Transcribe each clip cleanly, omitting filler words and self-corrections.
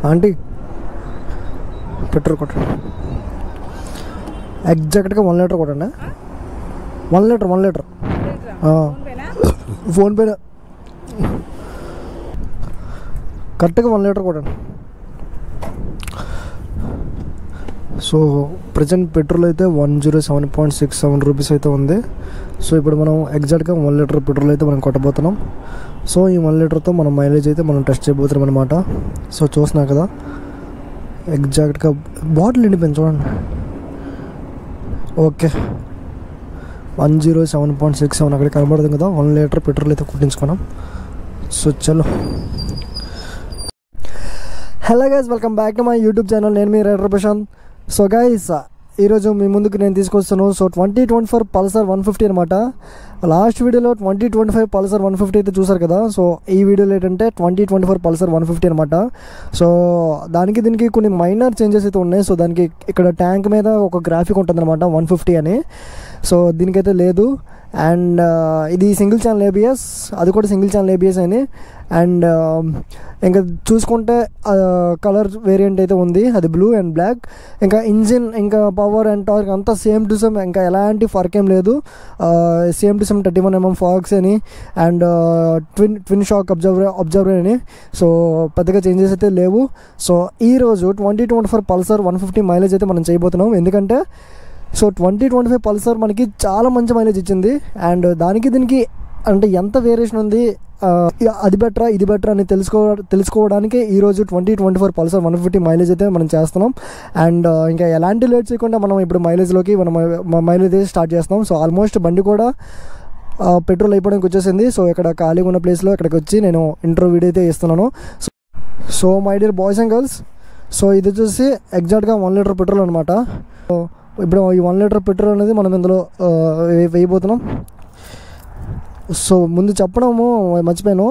Aunty petrol కొట్టండి, ఎగ్జాక్ట్గా 1 litre కొట్టండి. 1 లీటర్ ఫోన్పేనా కరెక్ట్గా 1 లీటర్ కొట్టండి. సో ప్రజెంట్ పెట్రోల్ అయితే 107.67 రూపీస్ అయితే ఉంది. సో ఇప్పుడు మనం ఎగ్జాక్ట్గా 1 లీటర్ పెట్రోల్ అయితే మనం కొట్టబోతున్నాం. సో ఈ 1 లీటర్తో మనం మైలేజ్ అయితే మనం టెస్ట్ చేయబోతున్నాం అనమాట. సో చూస్తున్నా కదా ఎగ్జాక్ట్గా బాటిల్ నిండిపోయింది చూడండి. ఓకే 107.67 అక్కడ కనబడుతుంది కదా. 1 లీటర్ పెట్రోల్ అయితే కొట్టించుకున్నాం. సో చలో. Hello guys, welcome back to my YouTube channel. నేను మీ రైడర్ ప్రశాంత్. సో గైస్ ఈరోజు మీ ముందుకు నేను తీసుకొస్తాను. సో 2024 పల్సర్ 150 అనమాట. లాస్ట్ వీడియోలో 2025 పల్సర్ 150 అయితే చూసారు కదా. సో ఈ వీడియోలో ఏంటంటే 2024 పల్సర్ 150 అనమాట. సో దీనికి కొన్ని మైనర్ చేంజెస్ అయితే ఉన్నాయి. సో దానికి ఇక్కడ ట్యాంక్ మీద ఒక గ్రాఫిక్ ఉంటుంది అనమాట 150 అని. సో దీనికైతే లేదు. అండ్ ఇది సింగిల్ ఛానల్ ఏబిఎస్, అది కూడా సింగిల్ ఛానల్ ఏబిఎస్ అని. అండ్ ఇంకా చూసుకుంటే కలర్ వేరియంట్ అయితే ఉంది, అది బ్లూ అండ్ బ్లాక్. ఇంకా ఇంజిన్, ఇంకా పవర్ అండ్ టార్క్ అంతా సేమ్ టు సేమ్, ఇంకా ఎలాంటి ఫర్క్ ఏం లేదు. Same to same 31mm forks అని అండ్ ట్విన్ షాక్ అబ్జర్వర్ అని. సో పెద్దగా చేంజెస్ అయితే లేవు. సో ఈరోజు 2024 పల్సర్ 150 మైలేజ్ అయితే మనం చేయబోతున్నాం. ఎందుకంటే సో 2025 పల్సర్ మనకి చాలా మంచి మైలేజ్ ఇచ్చింది. అండ్ దీనికి అంటే ఎంత వేరియేషన్ ఉంది, అది బెటరా ఇది బెటరా అని తెలుసుకోవడానికి ఈరోజు 2024 పల్సర్ 150 మైలేజ్ అయితే మనం చేస్తున్నాం. అండ్ ఇంకా ఎలాంటి లేట్ చేయకుండా మనం ఇప్పుడు మైలేజ్ స్టార్ట్ చేస్తున్నాం. సో ఆల్మోస్ట్ బండి కూడా పెట్రోల్ అయిపోవడానికి వచ్చేసింది. సో ఇక్కడ ఖాళీగా ఉన్న ప్లేస్లో ఇక్కడికి వచ్చి నేను ఇంట్రో వీడియో అయితే ఇస్తున్నాను. So my dear boys and girls, so ఇది వచ్చేసి ఎగ్జాక్ట్గా 1 లీటర్ పెట్రోల్ అనమాట. సో ఇప్పుడు ఈ 1 లీటర్ పెట్రోల్ అనేది మనం ఇందులో వేయబోతున్నాం. సో ముందు చెప్పడము మర్చిపోయాను,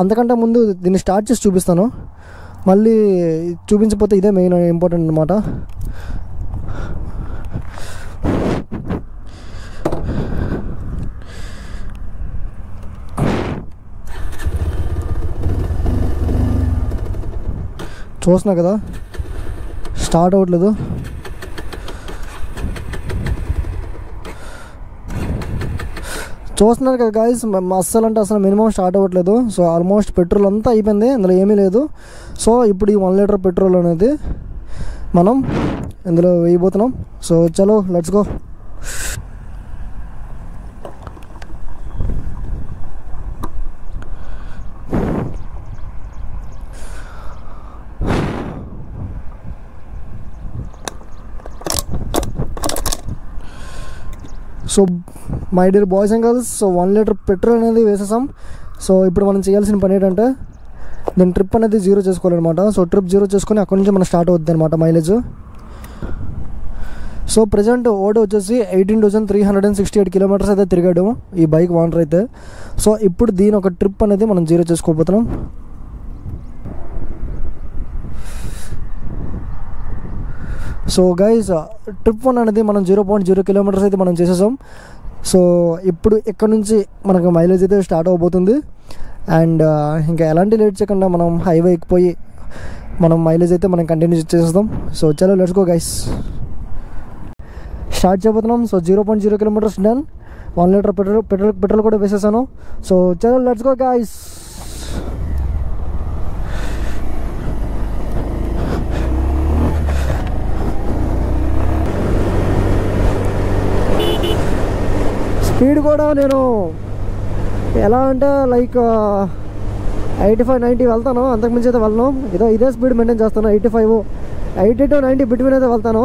అంతకంటే ముందు దీన్ని స్టార్ట్ చేసి చూపిస్తాను. మళ్ళీ చూపించకపోతే ఇదే మెయిన్ ఇంపార్టెంట్ అనమాట. చూస్తున్నా కదా స్టార్ట్ అవ్వట్లేదు. చూస్తున్నారు కదా గాయస్, అసలు మినిమం స్టార్ట్ అవ్వట్లేదు. సో ఆల్మోస్ట్ పెట్రోల్ అంతా అయిపోయింది, అందులో ఏమీ లేదు. సో ఇప్పుడు ఈ 1 లీటర్ పెట్రోల్ అనేది మనం ఇందులో వేయబోతున్నాం. సో చలో let's go. So my dear boys and girls, so 1 litre petrol అనేది వేసేసాం. సో ఇప్పుడు మనం చేయాల్సిన పని ఏంటంటే దీని ట్రిప్ అనేది 0 చేసుకోవాలన్నమాట. సో ట్రిప్ 0 చేసుకొని అక్కడి నుంచి మనం స్టార్ట్ అవుద్ది అనమాట మైలేజ్. సో ప్రజెంట్ ఓడి వచ్చేసి 18,368 కిలోమీటర్స్ అయితే తిరిగాడు ఈ బైక్ ఓనర్ అయితే. సో ఇప్పుడు దీని ఒక ట్రిప్ అనేది మనం 0 చేసుకోబోతున్నాం. సో గైస్ ట్రిప్ 1 అనేది మనం 0.0 కిలోమీటర్స్ అయితే మనం చేసేసాం. సో ఇప్పుడు ఇక్కడ నుంచి మనకు మైలేజ్ అయితే స్టార్ట్ అవబోతుంది. అండ్ ఇంకా ఎలాంటి లేట్ చేయకుండా మనం హైవే ఎక్కిపోయి మనం మైలేజ్ అయితే మనం కంటిన్యూ చేసేస్తాం. సో చలో లెట్స్ గో గైస్, స్టార్ట్ చేయబోతున్నాం. So 0.0 kilometres done. 1 litre petrol కూడా వేసేసాను. సో చలో లెట్స్ గో గైస్. స్పీడ్ కూడా నేను ఎలా అంటే లైక్ 85-90 వెళ్తాను, అంతకుమించి అయితే వెళ్ళను. ఇదే స్పీడ్ మెయింటైన్ చేస్తాను. 80 to 90 బిట్వీన్ అయితే వెళ్తాను.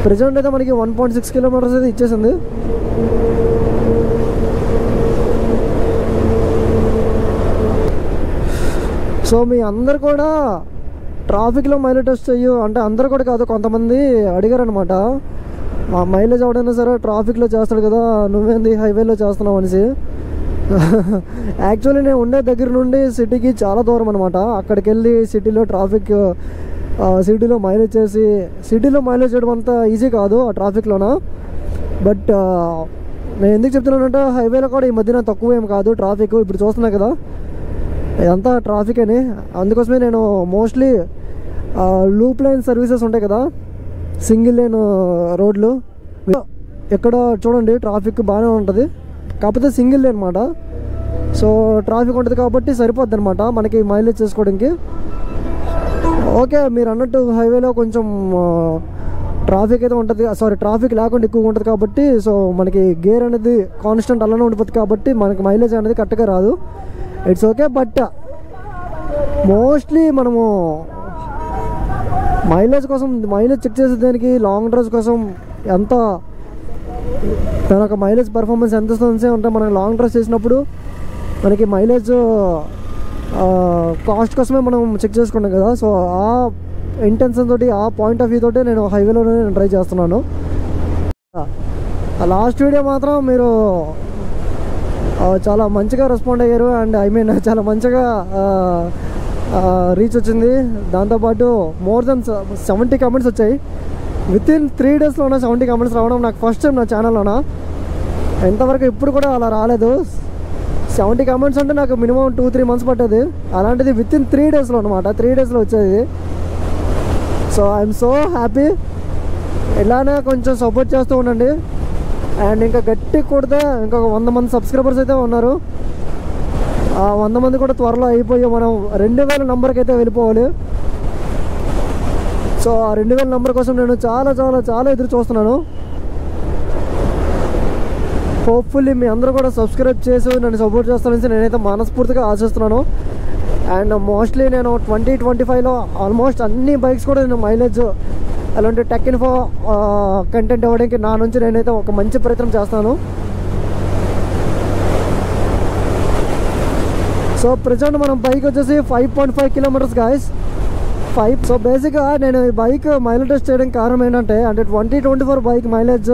ప్రెజెంట్ అయితే మనకి 1.6 కిలోమీటర్స్ అయితే ఇచ్చేసింది. సో మీ అందరు కూడా ట్రాఫిక్లో మైలేజ్ టెస్ట్ చెయ్యు అంటే, అందరు కూడా కాదు, కొంతమంది అడిగారు అనమాట, మైలేజ్ అవడైనా సరే ట్రాఫిక్లో చేస్తాడు కదా, నువ్వేంది హైవేలో చేస్తున్నావు అనేసి. యాక్చువల్లీ నేను ఉండే దగ్గర నుండి సిటీకి చాలా దూరం అనమాట. అక్కడికి వెళ్ళి సిటీలో సిటీలో మైలేజ్ చేసి సిటీలో మైలేజ్ చేయడం అంత ఈజీ కాదు ఆ ట్రాఫిక్లోన. బట్ నేను ఎందుకు చెప్తున్నానంటే హైవేలో కూడా ఈ మధ్యన తక్కువ ఏం కాదు ట్రాఫిక్. ఇప్పుడు చూస్తున్నా కదా ఇదంతా ట్రాఫిక్ అని. అందుకోసమే నేను మోస్ట్లీ లూప్ లైన్ సర్వీసెస్ ఉంటాయి కదా, సింగిల్ లైన్ రోడ్లు, ఎక్కడ చూడండి ట్రాఫిక్ బాగానే ఉంటుంది, కాకపోతే సింగిల్ లైన్ అనమాట. సో ట్రాఫిక్ ఉంటుంది కాబట్టి సరిపోద్ది అనమాట మనకి మైలేజ్ చేసుకోవడానికి. ఓకే, మీరు అన్నట్టు హైవేలో కొంచెం ట్రాఫిక్ అయితే ఉంటుంది, ట్రాఫిక్ లేకుండా ఎక్కువగా ఉంటుంది కాబట్టి సో మనకి గేర్ అనేది కాన్స్టెంట్ అలానే ఉండిపోతుంది కాబట్టి మనకి మైలేజ్ అనేది కరెక్ట్గా రాదు. ఇట్స్ ఓకే, బట్ మోస్ట్లీ మనము మైలేజ్ చెక్ చేసేదానికి లాంగ్ డ్రైవ్స్ కోసం ఎంత దాని ఒక మైలేజ్ పర్ఫార్మెన్స్ ఎంత వస్తుందే ఉంటే మనం లాంగ్ డ్రైవ్ చేసినప్పుడు మనకి మైలేజ్ కాస్ట్ కోసమే మనం చెక్ చేసుకున్నాం కదా. సో ఆ ఇంటెన్షన్ తోటి, ఆ పాయింట్ ఆఫ్ వ్యూ తోటి నేను హైవేలోనే ట్రై చేస్తున్నాను. లాస్ట్ వీడియో మాత్రం మీరు చాలా మంచిగా రెస్పాండ్ అయ్యారు, అండ్ చాలా మంచిగా రీచ్ వచ్చింది. దాంతోపాటు మోర్ దెన్ 70 కామెంట్స్ వచ్చాయి. వితిన్ 3 డేస్లోనే 70 కామెంట్స్ రావడం నాకు ఫస్ట్ టైం నా ఛానల్లోన. ఎంతవరకు ఇప్పుడు కూడా అలా రాలేదు. 70 కామెంట్స్ అంటే నాకు మినిమం 2-3 మంత్స్ పట్టేది, అలాంటిది వితిన్ 3 డేస్లో అనమాట. 3 డేస్లో వచ్చేది. So I'm so happy. ఇలానే కొంచెం సపోర్ట్ చేస్తూ ఉండండి. అండ్ ఇంకా గట్టి కొడితే ఇంకొక 100 మంది సబ్స్క్రైబర్స్ అయితే ఉన్నారు. ఆ 100 మంది కూడా త్వరలో అయిపోయి మనం 2000 నెంబర్కి అయితే వెళ్ళిపోవాలి. సో ఆ 2000 నెంబర్ కోసం నేను చాలా చాలా చాలా ఎదురు చూస్తున్నాను. హోప్ఫుల్లీ మీ అందరూ కూడా సబ్స్క్రైబ్ చేసి నన్ను సపోర్ట్ చేస్తారని నేనైతే మనస్ఫూర్తిగా ఆశిస్తున్నాను. అండ్ మోస్ట్లీ నేను 2025లో ఆల్మోస్ట్ అన్ని బైక్స్ కూడా నేను మైలేజ్ అలాంటి టెక్ ఇన్ఫో కంటెంట్ ఇవ్వడానికి నా నుంచి నేనైతే ఒక మంచి ప్రయత్నం చేస్తాను. సో ప్రజెంట్ మనం బైక్ వచ్చేసి 5.5 కిలోమీటర్స్ గాయస్. సో బేసిక్గా నేను ఈ బైక్ మైలేజ్ టెస్ట్ చేయడానికి కారణం ఏంటంటే 2024 బైక్ మైలేజ్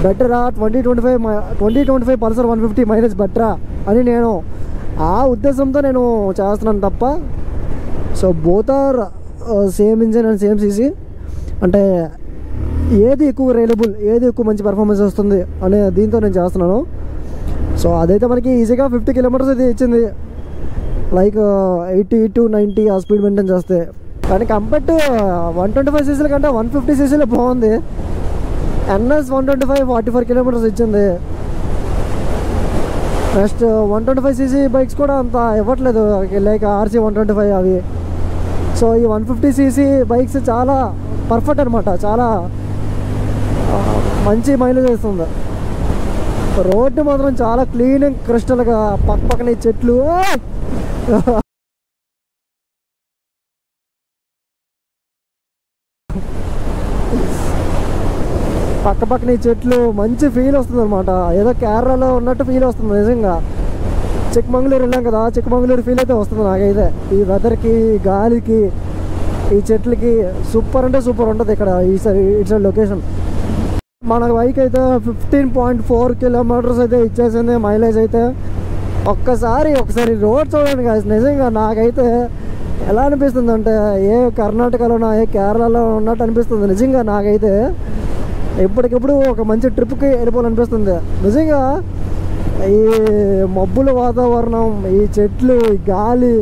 బెటరా, 2025 పల్సర్ 150 మైలేజ్ బెటరా అని నేను ఆ ఉద్దేశంతో నేను చేస్తున్నాను తప్ప. So both are same engine and same CC, అంటే ఏది ఎక్కువ రైలబుల్, ఏది ఎక్కువ మంచి పర్ఫార్మెన్స్ వస్తుంది అనే దీంతో నేను చేస్తున్నాను. సో అదైతే మనకి ఈజీగా 50 కిలోమీటర్స్ అయితే ఇచ్చింది, లైక్ 80 to 90 ఆ స్పీడ్ మెయింటైన్ చేస్తే. కానీ కంపేర్ టు 125 సీసీల కంటే 150 సీసీలో బాగుంది. NS 125 44 కిలోమీటర్స్ ఇచ్చింది. నెక్స్ట్ 125 సీసీ బైక్స్ కూడా అంత ఇవ్వట్లేదు, లైక్ RC 125 అవి. సో ఈ 150 సీసీ బైక్స్ చాలా పర్ఫెక్ట్ అనమాట, చాలా మంచి మైలేజ్ ఇస్తుంది. రోడ్డు మాత్రం చాలా క్లీన్ అండ్ క్రిస్టల్గా, పక్కన చెట్లు, పక్కన చెట్లు, మంచి ఫీల్ వస్తుంది అనమాట. ఏదో కేరళలో ఉన్నట్టు ఫీల్ వస్తుంది నిజంగా. చిక్కమంగళూరు వెళ్ళాం కదా, చిక్కమంగళూరు ఫీల్ అయితే వస్తుంది నాకైతే. ఈ వెదర్కి, గాలికి, ఈ చెట్లకి సూపర్ అంటే సూపర్ ఉంటుంది ఇక్కడ ఇటు సైడ్ లొకేషన్. మన బైక్ అయితే 15.4 కిలోమీటర్స్ అయితే ఇచ్చేసింది మైలేజ్ అయితే. ఒకసారి రోడ్ చూడండి గాయస్, నిజంగా నాకైతే ఎలా అనిపిస్తుంది అంటే ఏ కర్ణాటకలోనో ఏ కేరళలో ఉన్నట్టు అనిపిస్తుంది నిజంగా. నాకైతే ఇప్పటికిప్పుడు ఒక మంచి ట్రిప్కి వెళ్ళిపోవాలనిపిస్తుంది నిజంగా. ఈ మబ్బుల వాతావరణం, ఈ చెట్లు, ఈ గాలి,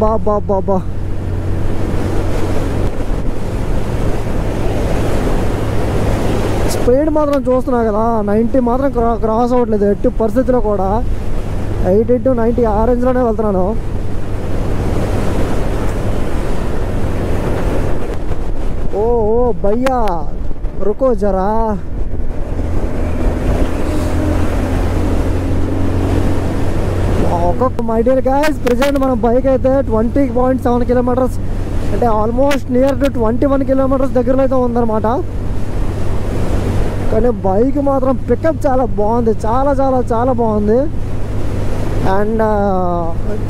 బాబా స్పీడ్ మాత్రం చూస్తున్నా కదా, 90 మాత్రం క్రాస్ అవ్వట్లేదు ఎట్టి పరిస్థితిలో కూడా. 80 to 90 ఆ రేంజ్లోనే వెళ్తున్నాను. ఓ భయ్యా రుకో జరా. మై డియర్ గైస్, ప్రెజెంట్ మన బైక్ అయితే 20.7 కిలోమీటర్స్, అంటే ఆల్మోస్ట్ నియర్ టు 21 కిలోమీటర్స్ దగ్గరలో అయితే ఉందన్నమాట. కానీ బైక్ మాత్రం పికప్ చాలా బాగుంది, చాలా చాలా చాలా బాగుంది. అండ్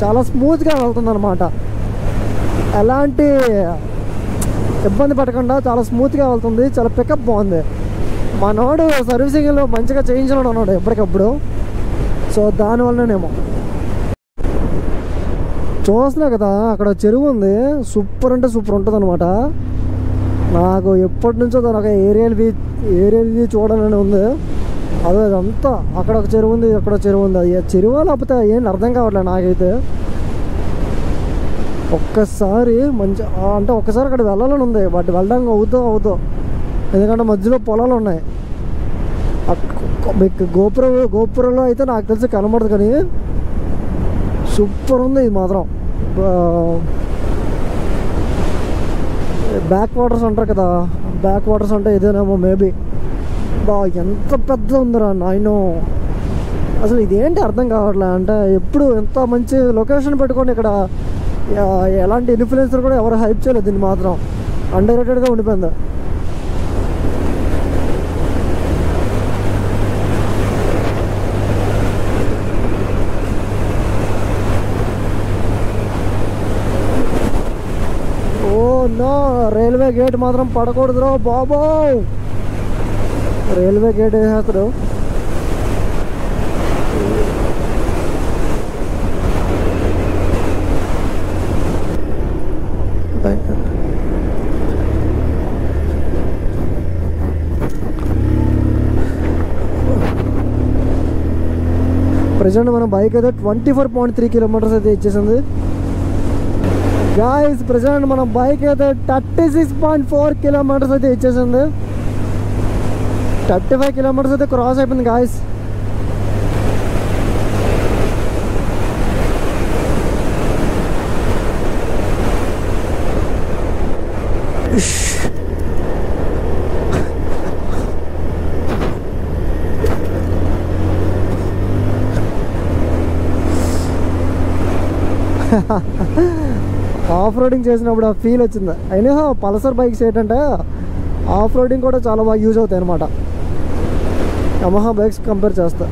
చాలా స్మూత్గా వెళ్తుంది అనమాట, ఎలాంటి ఇబ్బంది పడకుండా చాలా స్మూత్గా వెళ్తుంది, చాలా పికప్ బాగుంది. మనోడు సర్వీసింగ్లో మంచిగా చేయించడం అన్నాడు ఎప్పటికప్పుడు. సో దానివల్లనేమో చూస్తున్నా కదా, అక్కడ చెరువు ఉంది, సూపర్ అంటే సూపర్ ఉంటుంది అనమాట. నాకు ఎప్పటి నుంచో దాని ఒక ఏరియల్ వ్యూ చూడాలని ఉంది. అదే అదంతా అక్కడ ఒక చెరువు ఉంది, అక్కడ ఒక చెరువు ఉంది. అది చెరువు లేకపోతే ఏం అర్థం కావట్లేదు నాకైతే. ఒక్కసారి మంచి అంటే ఒక్కసారి అక్కడ వెళ్ళాలని ఉంది, బట్ వెళ్ళడానికి అవుతో ఎందుకంటే మధ్యలో పొలాలు ఉన్నాయి. మీకు గోపురంలో అయితే నాకు తెలిసి కనబడదు, కానీ సూపర్ ఉంది ఇది మాత్రం. బ్యాక్ వాటర్స్ అంటారు కదా, బ్యాక్ వాటర్స్ అంటే ఇదేనేమో మేబీ. ఎంత పెద్ద ఉందిరా నాయనో, అసలు ఇదేంటి అర్థం కావట్లే. అంటే ఎప్పుడు ఎంత మంచి లొకేషన్ పెట్టుకొని ఇక్కడ ఎలాంటి ఇన్ఫ్లుయెన్సర్ కూడా ఎవరు హైప్ చేయలేదు, దీన్ని మాత్రం అండర్ రేటెడ్గా ఉండిపోయింది. నో, రైల్వే గేట్ మాత్రం పడకూడదురో బాబో. రైల్వే గేట్ వేసేస్తాడు. ప్రజెంట్ మన బైక్ అయితే 24.3 కిలోమీటర్స్ అయితే ఇచ్చేసింది గాయస్. ప్రజెంట్ మన బైక్ అయితే 36.4 కిలోమీటర్స్ అయితే ఇచ్చేసింది. 35 కిలోమీటర్స్ అయితే క్రాస్ అయిపోయింది గాయస్. ఆఫ్ రోడింగ్ చేసినప్పుడు ఆ ఫీల్ వచ్చింది. అయినా పల్సర్ బైక్స్ ఏంటంటే ఆఫ్ రోడింగ్ కూడా చాలా బాగా యూజ్ అవుతాయి అన్నమాట యమహా బైక్స్ కంపేర్ చేస్తా.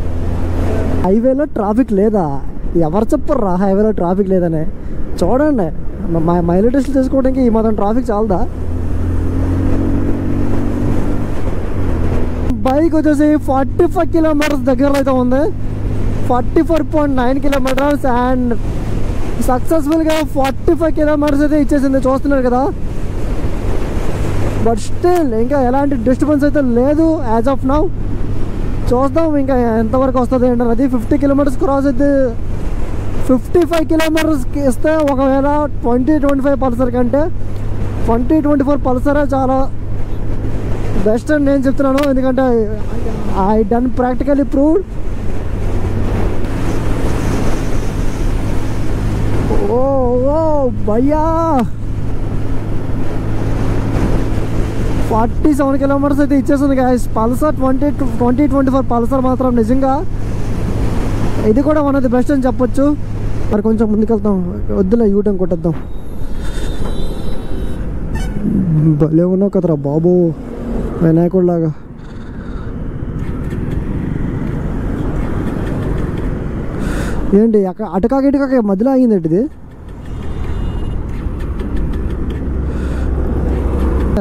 హైవేలో ట్రాఫిక్ లేదా? ఎవరు చెప్పర్రా హైవేలో ట్రాఫిక్ లేదని? చూడండి, మైలేజ్ టెస్ట్లు చేసుకోవడానికి ఈ మాత్రం ట్రాఫిక్ చాలదా? బైక్ వచ్చేసి 45 కిలోమీటర్స్ దగ్గరలో అయితే ఉంది. 44.9 కిలోమీటర్స్ అండ్ సక్సెస్ఫుల్గా 45 కిలోమీటర్స్ అయితే ఇచ్చేసింది, చూస్తున్నారు కదా. బట్ స్టిల్ ఇంకా ఎలాంటి డిస్టర్బెన్స్ అయితే లేదు యాజ్ ఆఫ్ నౌ. చూద్దాం ఇంకా ఎంతవరకు వస్తుంది ఏంటంటే. అది 50 కిలోమీటర్స్ క్రాస్ అయితే 55 కిలోమీటర్స్కి ఇస్తే ఒకవేళ 2025 పల్సర్ కంటే 2024 పల్సరే చాలా బెస్ట్ అని నేను చెప్తున్నాను. ఎందుకంటే ఐ డన్ ప్రాక్టికల్లీ ప్రూవ్డ్. ఓ భయ్యా 47 కిలోమీటర్స్ అయితే ఇచ్చేస్తుంది గాయస్ పల్సర్. 2024 పల్సర్ మాత్రం నిజంగా ఇది కూడా వన్ ఆఫ్ ది బెస్ట్ అని చెప్పొచ్చు. మరి కొంచెం ముందుకెళ్తాం, వద్దులే యూటర్న్ కొట్టేద్దాం. భలే ఉన్నావు కదరా బాబు, వినాయకుడిలాగా. ఏంటి అటకాక ఇటుకాక మధ్యలో అయింది ఏంటిది?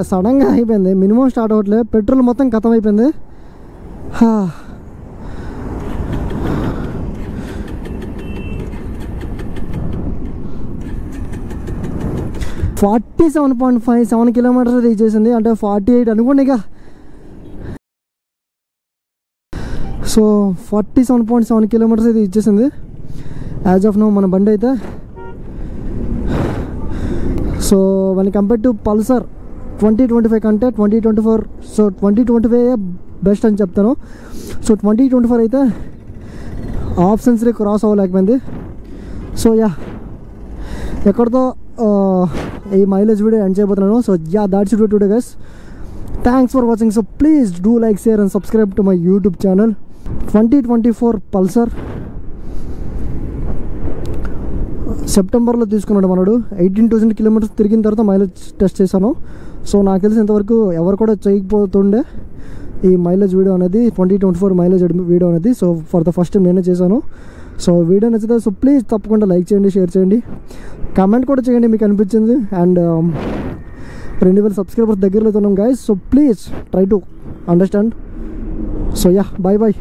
సడన్గా అయిపోయింది, మినిమం స్టార్ట్ అవ్వట్లేదు, పెట్రోల్ మొత్తం ఖతం అయిపోయింది. 47.57 కిలోమీటర్స్ రీచ్ చేసింది, అంటే 48 అనుకోండి ఇక. సో 47.7 కిలోమీటర్స్ అయితే ఇచ్చేసింది యాజ్ ఆఫ్ నో మన బండి అయితే. So one compare to Pulsar 2025 కంటే 2024, సో 2025 బెస్ట్ అని చెప్తాను. సో 2024 అయితే హాఫ్ సెంచరీ క్రాస్ అవ్వలేకపోయింది. సో యా, ఎక్కడితో ఈ మైలేజ్ వీడియో ఎండ్ చేయబోతున్నాను. So yeah, that's it today guys. Thanks for watching. So please do like, share and subscribe to my YouTube channel. 2024 Pulsar సెప్టెంబర్లో తీసుకున్నాడు మనడు. 18,000 kilometres తిరిగిన తర్వాత mileage test చేశాను. So నాకు తెలిసి ఇంతవరకు ఎవరు కూడా చేయకపోతుండే ఈ మైలేజ్ వీడియో అనేది, 2024 మైలేజ్ వీడియో అనేది. So for the first time నేనే చేశాను. సో వీడియో నచ్చితే సో ప్లీజ్ తప్పకుండా లైక్ చేయండి, షేర్ చేయండి, కామెంట్ కూడా చేయండి మీకు అనిపించింది. అండ్ 2000 సబ్స్క్రైబర్స్ దగ్గరలో ఉన్నాం guys. So please try to understand. So yeah, bye bye.